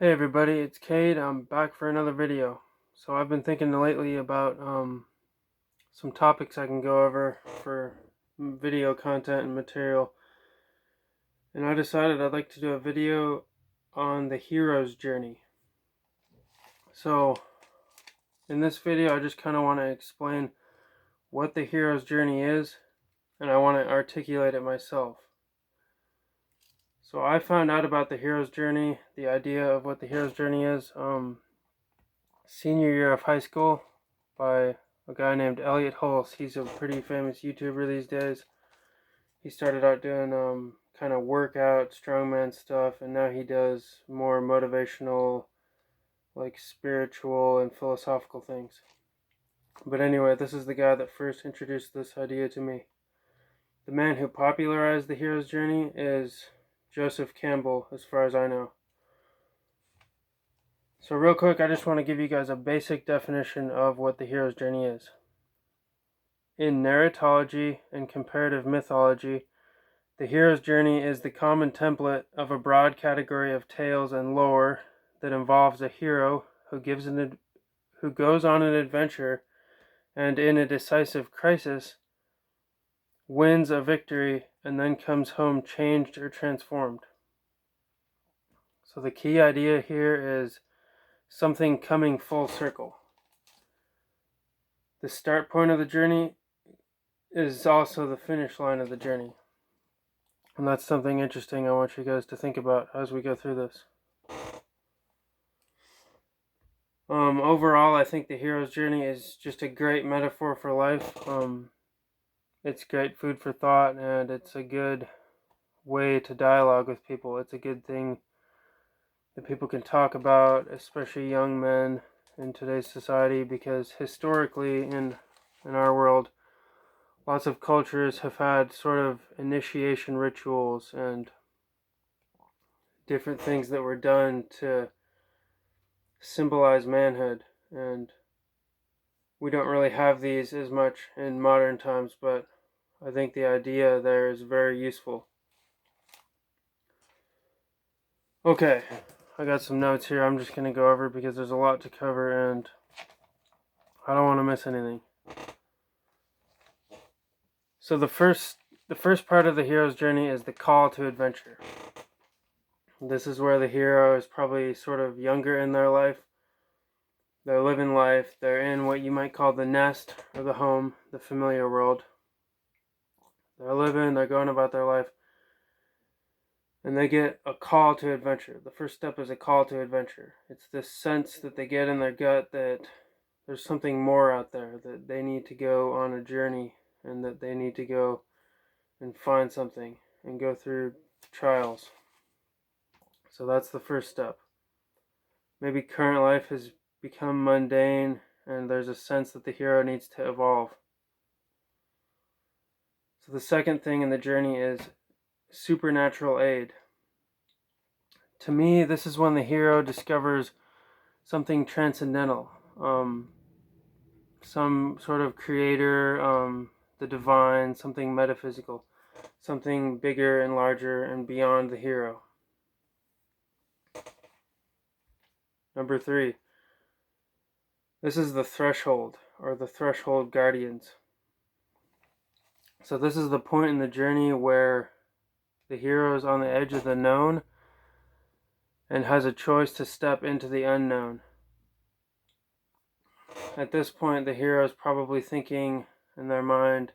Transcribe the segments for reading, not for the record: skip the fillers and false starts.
Hey everybody, it's Cade. I'm back for another video. So I've been thinking lately about some topics I can go over for video content and material. And I decided I'd like to do a video on the hero's journey. So in this video I just kind of want to explain what the hero's journey is, and I want to articulate it myself. So I found out about the hero's journey, the idea of what the hero's journey is, senior year of high school by a guy named Elliot Hulse. He's a pretty famous YouTuber these days. He started out doing kind of workout, strongman stuff, and now he does more motivational, like spiritual and philosophical things. But anyway, this is the guy that first introduced this idea to me. The man who popularized the hero's journey is Joseph Campbell, as far as I know. So real quick, I just want to give you guys a basic definition of what the hero's journey is. In narratology and comparative mythology, the hero's journey is the common template of a broad category of tales and lore that involves a hero who goes on an adventure and in a decisive crisis wins a victory and then comes home changed or transformed. So the key idea here is something coming full circle. The start point of the journey is also the finish line of the journey. And that's something interesting I want you guys to think about as we go through this. Overall, I think the hero's journey is just a great metaphor for life. It's great food for thought, and it's a good way to dialogue with people. It's a good thing that people can talk about, especially young men in today's society, because historically in our world, lots of cultures have had sort of initiation rituals and different things that were done to symbolize manhood, and we don't really have these as much in modern times, but I think the idea there is very useful. Okay, I got some notes here I'm just going to go over because there's a lot to cover and I don't want to miss anything. So the first part of the hero's journey is the call to adventure. This is where the hero is probably sort of younger in their life. They're living life. They're in what you might call the nest or the home, the familiar world. They're living, they're going about their life, and they get a call to adventure. The first step is a call to adventure. It's this sense that they get in their gut that there's something more out there, that they need to go on a journey, and that they need to go and find something and go through trials. So that's the first step. Maybe current life has become mundane and there's a sense that the hero needs to evolve. So the second thing in the journey is supernatural aid. To me, this is when the hero discovers something transcendental, some sort of creator, the divine, something metaphysical, something bigger and larger and beyond the hero. Number 3, this is the threshold, or the threshold guardians. So this is the point in the journey where the hero is on the edge of the known and has a choice to step into the unknown. At this point, the hero is probably thinking in their mind,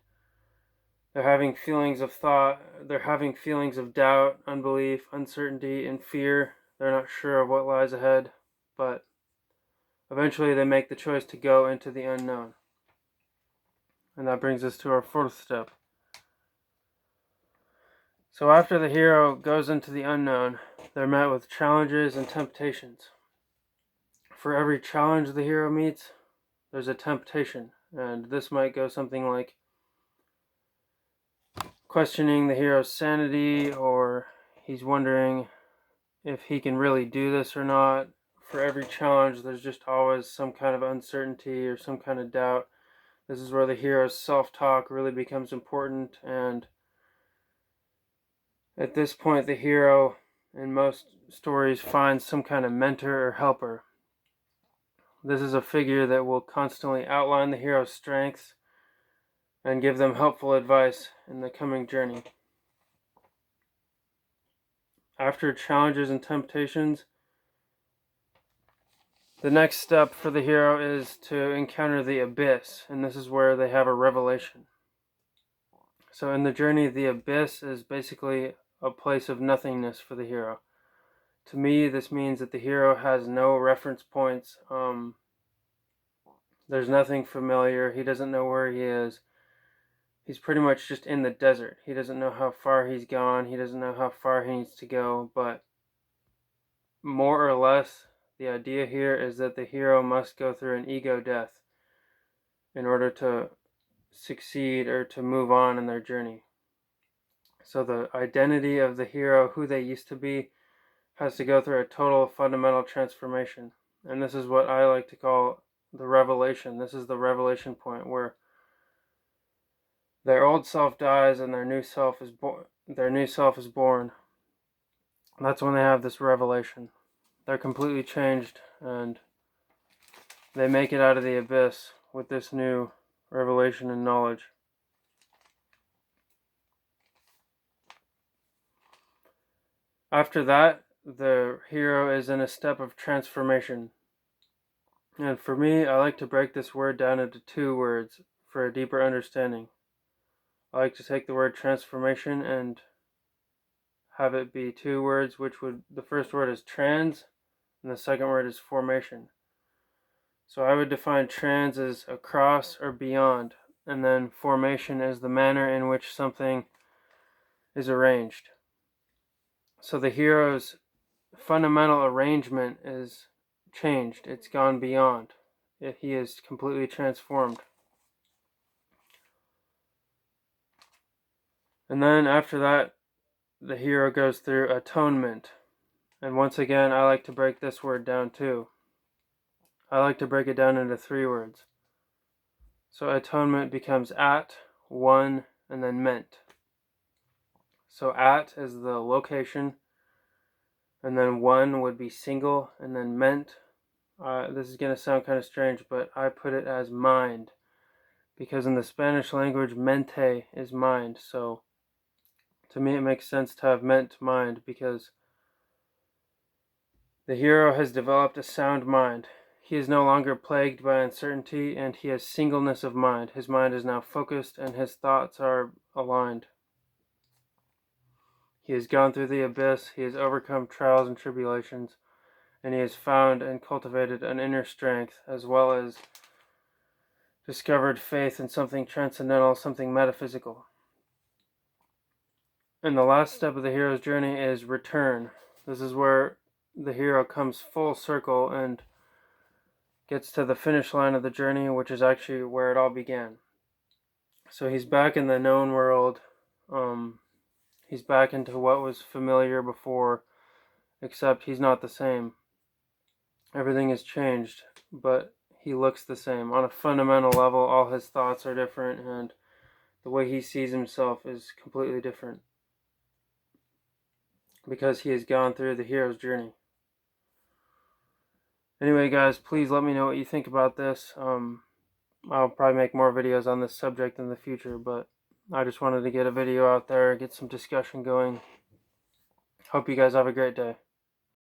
they're having feelings of thought, they're having feelings of doubt, unbelief, uncertainty, and fear. They're not sure of what lies ahead, but eventually they make the choice to go into the unknown. And that brings us to our fourth step. So after the hero goes into the unknown, they're met with challenges and temptations. For every challenge the hero meets, there's a temptation, and this might go something like questioning the hero's sanity, or he's wondering if he can really do this or not. For every challenge, there's just always some kind of uncertainty or some kind of doubt. This is where the hero's self-talk really becomes important, and at this point the hero in most stories, finds some kind of mentor or helper. This is a figure that will constantly outline the hero's strengths and give them helpful advice in the coming journey. After challenges and temptations, the next step for the hero is to encounter the abyss, and this is where they have a revelation. So in the journey, the abyss is basically a place of nothingness for the hero. To me, this means that the hero has no reference points. There's nothing familiar. He doesn't know where he is. He's pretty much just in the desert. He doesn't know how far he's gone. He doesn't know how far he needs to go. But more or less, the idea here is that the hero must go through an ego death in order to succeed or to move on in their journey. So the identity of the hero, who they used to be, has to go through a total fundamental transformation. And this is what I like to call the revelation. This is the revelation point where their old self dies and their new self is born. That's when they have this revelation. They're completely changed and they make it out of the abyss with this new revelation and knowledge. After that, the hero is in a step of transformation. And for me, I like to break this word down into 2 words for a deeper understanding. I like to take the word transformation and have it be 2 words, the first word is trans and the second word is formation. So I would define trans as across or beyond, and then formation is the manner in which something is arranged. So the hero's fundamental arrangement is changed. It's gone beyond. He is completely transformed. And then after that, the hero goes through atonement. And once again, I like to break this word down too. I like to break it down into 3 words. So atonement becomes at, one, and then ment. So at is the location, and then one would be single, and then ment. This is going to sound kind of strange, but I put it as mind, because in the Spanish language, mente is mind. So to me, it makes sense to have ment mind, because the hero has developed a sound mind. He is no longer plagued by uncertainty, and he has singleness of mind. His mind is now focused, and his thoughts are aligned. He has gone through the abyss, he has overcome trials and tribulations, and he has found and cultivated an inner strength, as well as discovered faith in something transcendental, something metaphysical. And the last step of the hero's journey is return. This is where the hero comes full circle and gets to the finish line of the journey, which is actually where it all began. So he's back in the known world. He's back into what was familiar before, except he's not the same. Everything has changed, but he looks the same. On a fundamental level, all his thoughts are different, and the way he sees himself is completely different, because he has gone through the hero's journey. Anyway, guys, please let me know what you think about this. I'll probably make more videos on this subject in the future, but I just wanted to get a video out there, get some discussion going. Hope you guys have a great day.